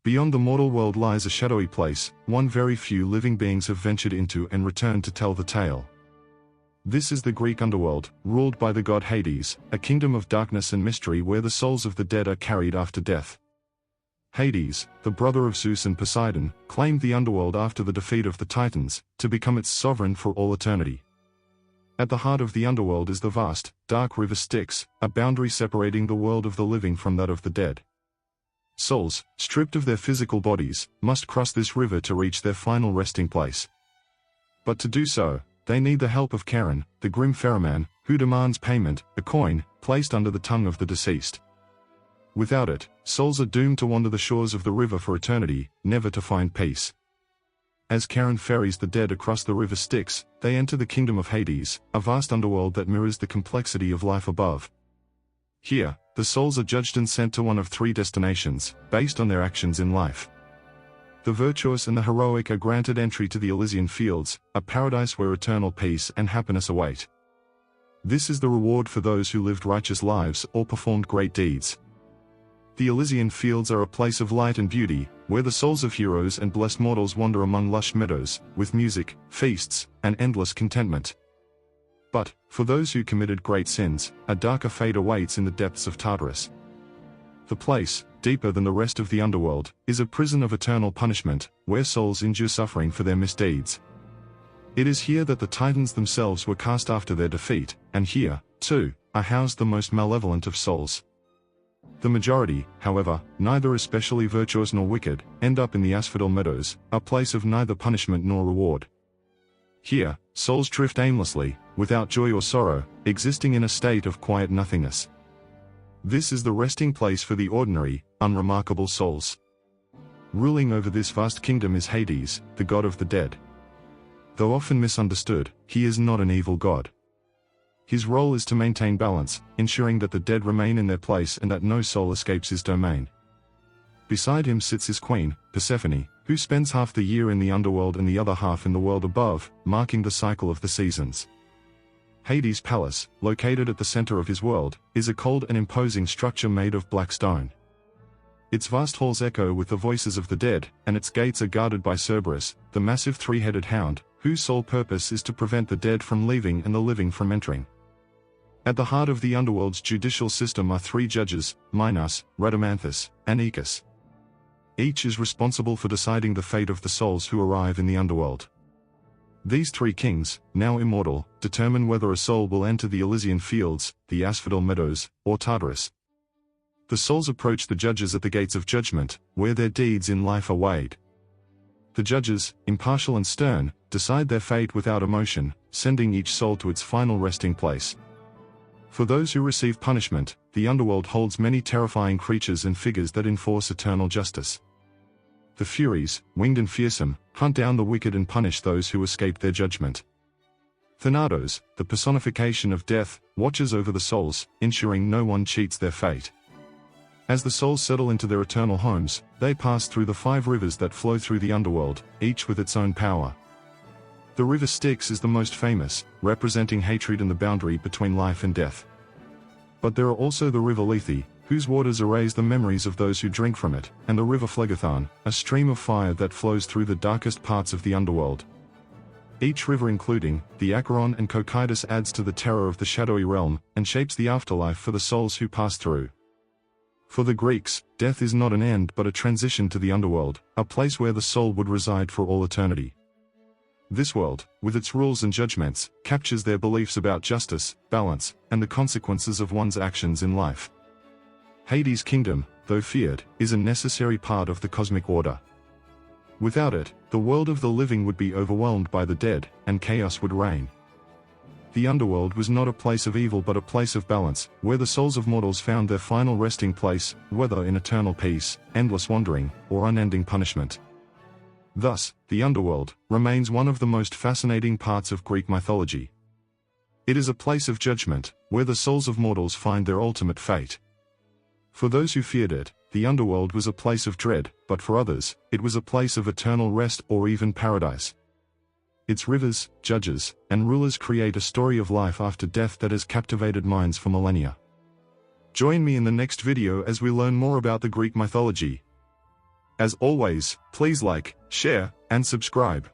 Beyond the mortal world lies a shadowy place, one very few living beings have ventured into and returned to tell the tale. This is the Greek underworld, ruled by the god Hades, a kingdom of darkness and mystery where the souls of the dead are carried after death. Hades, the brother of Zeus and Poseidon, claimed the underworld after the defeat of the Titans, to become its sovereign for all eternity. At the heart of the underworld is the vast, dark River Styx, a boundary separating the world of the living from that of the dead. Souls, stripped of their physical bodies, must cross this river to reach their final resting place. But to do so, they need the help of Charon, the grim ferryman, who demands payment, a coin, placed under the tongue of the deceased. Without it, souls are doomed to wander the shores of the river for eternity, never to find peace. As Charon ferries the dead across the River Styx, they enter the kingdom of Hades, a vast underworld that mirrors the complexity of life above. Here, the souls are judged and sent to one of three destinations, based on their actions in life. The virtuous and the heroic are granted entry to the Elysian fields, a paradise where eternal peace and happiness await. This is the reward for those who lived righteous lives or performed great deeds. The Elysian fields are a place of light and beauty, where the souls of heroes and blessed mortals wander among lush meadows, with music, feasts, and endless contentment. But, for those who committed great sins, a darker fate awaits in the depths of Tartarus. The place, deeper than the rest of the underworld, is a prison of eternal punishment, where souls endure suffering for their misdeeds. It is here that the Titans themselves were cast after their defeat, and here, too, are housed the most malevolent of souls. The majority, however, neither especially virtuous nor wicked, end up in the asphodel meadows, a place of neither punishment nor reward. Here, souls drift aimlessly, without joy or sorrow, existing in a state of quiet nothingness. This is the resting place for the ordinary, unremarkable souls. Ruling over this vast kingdom is Hades, the god of the dead. Though often misunderstood, he is not an evil god. His role is to maintain balance, ensuring that the dead remain in their place and that no soul escapes his domain. Beside him sits his queen, Persephone, who spends half the year in the underworld and the other half in the world above, marking the cycle of the seasons. Hades' palace, located at the center of his world, is a cold and imposing structure made of black stone. Its vast halls echo with the voices of the dead, and its gates are guarded by Cerberus, the massive three-headed hound, whose sole purpose is to prevent the dead from leaving and the living from entering. At the heart of the underworld's judicial system are three judges, Minos, Rhadamanthus, and Aeacus. Each is responsible for deciding the fate of the souls who arrive in the underworld. These three kings, now immortal, determine whether a soul will enter the Elysian fields, the asphodel meadows, or Tartarus. The souls approach the judges at the gates of judgment, where their deeds in life are weighed. The judges, impartial and stern, decide their fate without emotion, sending each soul to its final resting place. For those who receive punishment, the underworld holds many terrifying creatures and figures that enforce eternal justice. The Furies, winged and fearsome, hunt down the wicked and punish those who escape their judgment. Thanatos, the personification of death, watches over the souls, ensuring no one cheats their fate. As the souls settle into their eternal homes, they pass through the 5 rivers that flow through the underworld, each with its own power. The River Styx is the most famous, representing hatred and the boundary between life and death. But there are also the River Lethe, whose waters erase the memories of those who drink from it, and the River Phlegethon, a stream of fire that flows through the darkest parts of the underworld. Each river, including the Acheron and Cocytus, adds to the terror of the shadowy realm, and shapes the afterlife for the souls who pass through. For the Greeks, death is not an end but a transition to the underworld, a place where the soul would reside for all eternity. This world, with its rules and judgments, captures their beliefs about justice, balance, and the consequences of one's actions in life. Hades' kingdom, though feared, is a necessary part of the cosmic order. Without it, the world of the living would be overwhelmed by the dead, and chaos would reign. The underworld was not a place of evil but a place of balance, where the souls of mortals found their final resting place, whether in eternal peace, endless wandering, or unending punishment. Thus, the underworld remains one of the most fascinating parts of Greek mythology. It is a place of judgment, where the souls of mortals find their ultimate fate. For those who feared it, the underworld was a place of dread, but for others, it was a place of eternal rest or even paradise. Its rivers, judges, and rulers create a story of life after death that has captivated minds for millennia. Join me in the next video as we learn more about the Greek mythology. As always, please like, share, and subscribe.